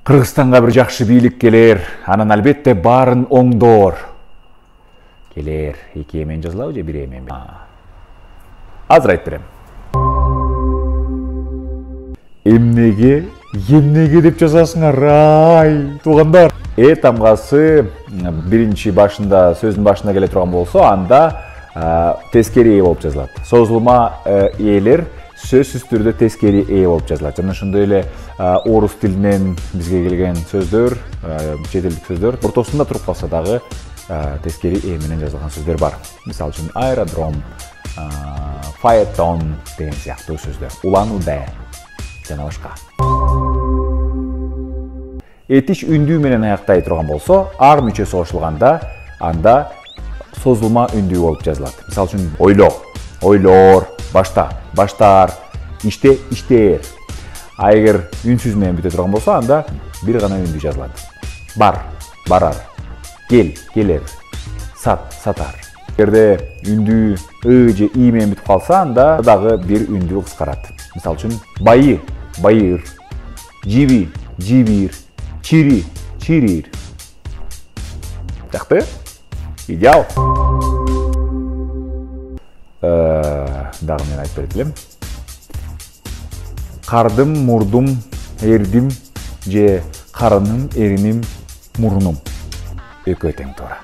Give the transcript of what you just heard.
Кыргызстанга бир жакшы бийлик келер, анан албетте баарын оңдоор. Келер, 2 эмен жазылабы же 1 эмен? Азыр айтып берем. Эмнеге деп жазасыңар, ай, туугандар. Тамгасы биринчи башында, сөздүн башында келе турган болсо, анда тескери ээ болуп жазылат. Созулма ээлер сөзсүз түрдө тескери ээ болуп жазылат. Жана ошондой эле орус тилинен бизге келген сөздөр, чет элдик сөздөр ортосунда туруп калса дагы тескери ээ менен жазылган сөздөр бар. Мисалы үчүн аэродром, фаэтон деген сыяктуу сөздөр, улан удэ жана башка. Этиш үндүү менен аяктай турган болсо, ар мүчөсү кошулганда анда созулма үндүү болуп жазылат. Мисалы үчүн ойло, ойлоор, башта, баштаар, иште, иштээр. Эгер үнсүз менен бүтө турган болсо, анда бир гана үндүү жазылат. Бар, барар, кел, келер, сат, сатар. Эгерде үндүү ы же и менен бүтүп калса, анда дагы бир үндүү кыскарат. Мисалы үчүн байы, байыр, жиби, жибир, чири, чирир. Жакты? Идеал. Дагы мен айтып берет элем. Кардым, мурдум, эрдим же карыным, эриним, мурунум. Экөө тең туура.